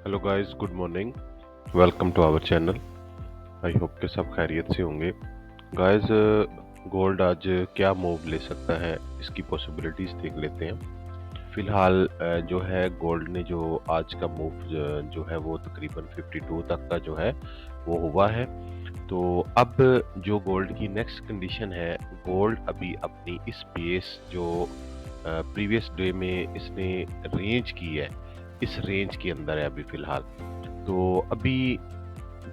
Hello guys, good morning. Welcome to our channel. I hope के सब खैरियत से होंगे। गाइस, गोल्ड आज क्या मूव ले सकता है, इसकी पॉसिबिलिटीज़ देख लेते हैं। फ़िलहाल जो है गोल्ड ने जो आज का मूव जो है वो तकरीबन 52 तक का जो है वो हुआ है। तो अब जो गोल्ड की नेक्स्ट कंडीशन है, गोल्ड अभी अपनी इस बेस जो प्रीवियस डे में इसने रेंज की है, इस रेंज के अंदर है अभी फ़िलहाल। तो अभी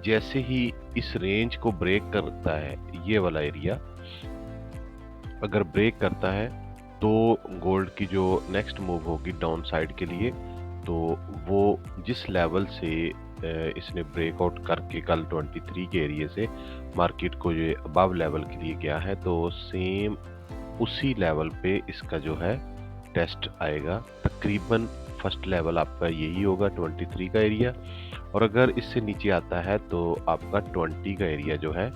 जैसे ही इस रेंज को ब्रेक करता है, ये वाला एरिया अगर ब्रेक करता है तो गोल्ड की जो नेक्स्ट मूव होगी डाउन साइड के लिए, तो वो जिस लेवल से इसने ब्रेकआउट करके कल 23 के एरिया से मार्केट को ये अबव लेवल के लिए गया है, तो सेम उसी लेवल पे इसका जो है टेस्ट आएगा। तकरीबन फर्स्ट लेवल आपका यही होगा 23 का एरिया, और अगर इससे नीचे आता है तो आपका 20 का एरिया जो है,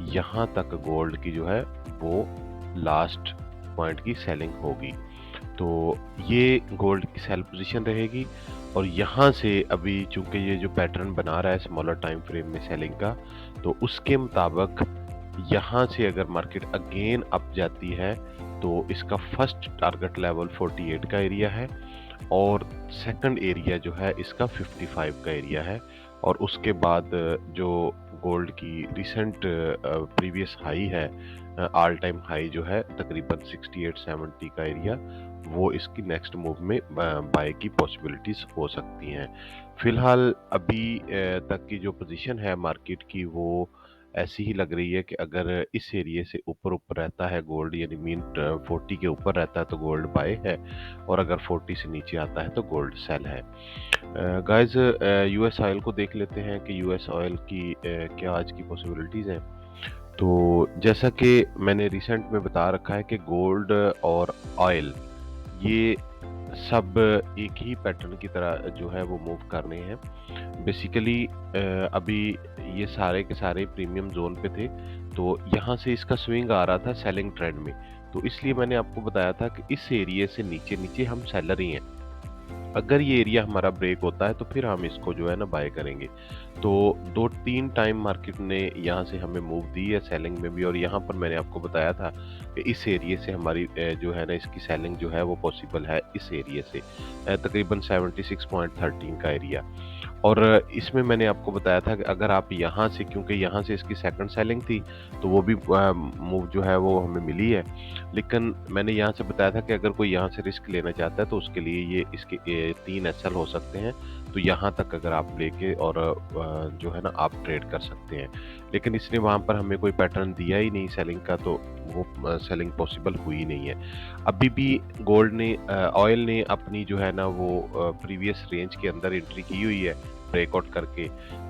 यहाँ तक गोल्ड की जो है वो लास्ट पॉइंट की सेलिंग होगी। तो ये गोल्ड की सेल पोजीशन रहेगी, और यहाँ से अभी चूंकि ये जो पैटर्न बना रहा है स्मॉलर टाइम फ्रेम में सेलिंग का, तो उसके मुताबिक यहाँ से अगर मार्केट अगेन अप जाती है तो इसका फर्स्ट टारगेट लेवल 48 का एरिया है, और सेकंड एरिया जो है इसका 55 का एरिया है। और उसके बाद जो गोल्ड की रिसेंट प्रीवियस हाई है, ऑल टाइम हाई जो है तकरीबन 68-70 का एरिया, वो इसकी नेक्स्ट मूव में बाय की पॉसिबिलिटीज़ हो सकती हैं। फ़िलहाल अभी तक की जो पोजीशन है मार्केट की, वो ऐसी ही लग रही है कि अगर इस एरिया से ऊपर ऊपर रहता है गोल्ड, यानी मीन 40 के ऊपर रहता है तो गोल्ड बाय है, और अगर 40 से नीचे आता है तो गोल्ड सेल है। गाइस, यूएस ऑयल को देख लेते हैं कि यूएस ऑयल की क्या आज की पॉसिबिलिटीज़ हैं। तो जैसा कि मैंने रिसेंट में बता रखा है कि गोल्ड और ऑयल ये सब एक ही पैटर्न की तरह जो है वो मूव कर रहे हैं। बेसिकली अभी ये सारे के सारे प्रीमियम जोन पे थे, तो यहाँ से इसका स्विंग आ रहा था सेलिंग ट्रेंड में। तो इसलिए मैंने आपको बताया था कि इस एरिया से नीचे नीचे हम सेलर ही हैं। अगर ये एरिया हमारा ब्रेक होता है तो फिर हम इसको जो है ना बाय करेंगे। तो 2-3 टाइम मार्केट ने यहाँ से हमें मूव दी है सेलिंग में भी, और यहाँ पर मैंने आपको बताया था कि इस एरिया से हमारी जो है ना इसकी सेलिंग जो है वो पॉसिबल है, इस एरिया से तकरीबन 76.13 का एरिया। और इसमें मैंने आपको बताया था कि अगर आप यहाँ से, क्योंकि यहाँ से इसकी सेकंड सेलिंग थी, तो वो भी मूव जो है वो हमें मिली है। लेकिन मैंने यहाँ से बताया था कि अगर कोई यहाँ से रिस्क लेना चाहता है तो उसके लिए ये इसके 3 एसएल हो सकते हैं। तो यहाँ तक अगर आप लेके और जो है ना आप ट्रेड कर सकते हैं। लेकिन इसने वहाँ पर हमें कोई पैटर्न दिया ही नहीं सेलिंग का, तो वो सेलिंग पॉसिबल हुई नहीं है। अभी भी गोल्ड ने ऑयल ने अपनी जो है ना वो प्रीवियस रेंज के अंदर एंट्री की हुई है ब्रेकआउट करके।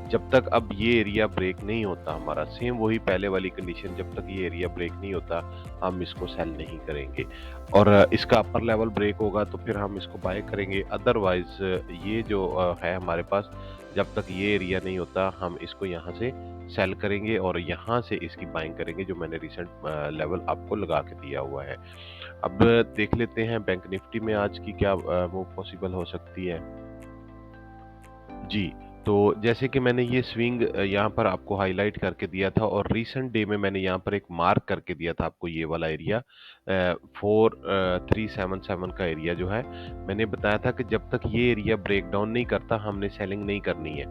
जब तक अब ये एरिया ब्रेक नहीं होता हमारा, सेम वही पहले वाली कंडीशन, जब तक ये एरिया ब्रेक नहीं होता हम इसको सेल नहीं करेंगे, और इसका अपर लेवल ब्रेक होगा तो फिर हम इसको बाय करेंगे। अदरवाइज ये जो है हमारे पास, जब तक ये एरिया नहीं होता हम इसको यहाँ से सेल करेंगे और यहाँ से इसकी बाइंग करेंगे, जो मैंने रिसेंट लेवल आपको लगा के दिया हुआ है। अब देख लेते हैं बैंक निफ्टी में आज की क्या मूव पॉसिबल हो सकती है। जी, तो जैसे कि मैंने ये स्विंग यहाँ पर आपको हाइलाइट करके दिया था, और रीसेंट डे में मैंने यहाँ पर एक मार्क करके दिया था आपको, ये वाला एरिया 4377 का एरिया जो है, मैंने बताया था कि जब तक ये एरिया ब्रेक डाउन नहीं करता हमने सेलिंग नहीं करनी है।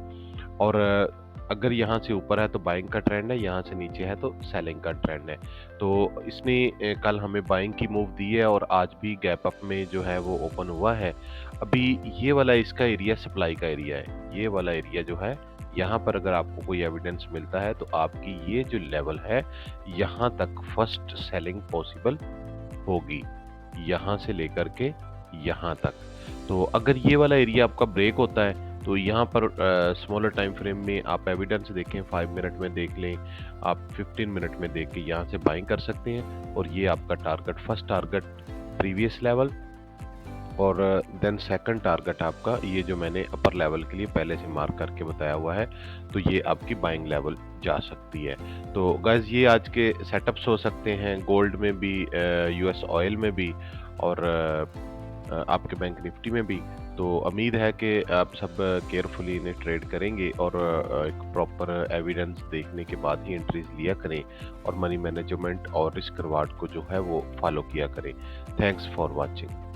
और अगर यहाँ से ऊपर है तो बाइंग का ट्रेंड है, यहाँ से नीचे है तो सेलिंग का ट्रेंड है। तो इसने कल हमें बाइंग की मूव दी है, और आज भी गैप अप में जो है वो ओपन हुआ है। अभी ये वाला इसका एरिया सप्लाई का एरिया है, ये वाला एरिया जो है, यहाँ पर अगर आपको कोई एविडेंस मिलता है तो आपकी ये जो लेवल है, यहाँ तक फर्स्ट सेलिंग पॉसिबल होगी, यहाँ से लेकर के यहाँ तक। तो अगर ये वाला एरिया आपका ब्रेक होता है तो यहाँ पर स्मॉलर टाइम फ्रेम में आप एविडेंस देखें, 5 मिनट में देख लें, आप 15 मिनट में देख के यहाँ से बाइंग कर सकते हैं। और ये आपका target, first target previous level, और देन सेकंड टारगेट आपका ये जो मैंने अपर लेवल के लिए पहले से मार्क करके बताया हुआ है, तो ये आपकी बाइंग लेवल जा सकती है। तो गाइज, ये आज के सेटअप्स हो सकते हैं गोल्ड में भी, यूएस ऑयल में भी, और आपके बैंक निफ्टी में भी। तो उम्मीद है कि आप सब केयरफुली इन्हें ट्रेड करेंगे और एक प्रॉपर एविडेंस देखने के बाद ही एंट्रीज लिया करें और मनी मैनेजमेंट और रिस्क रिवार्ड को जो है वो फॉलो किया करें। Thanks for watching.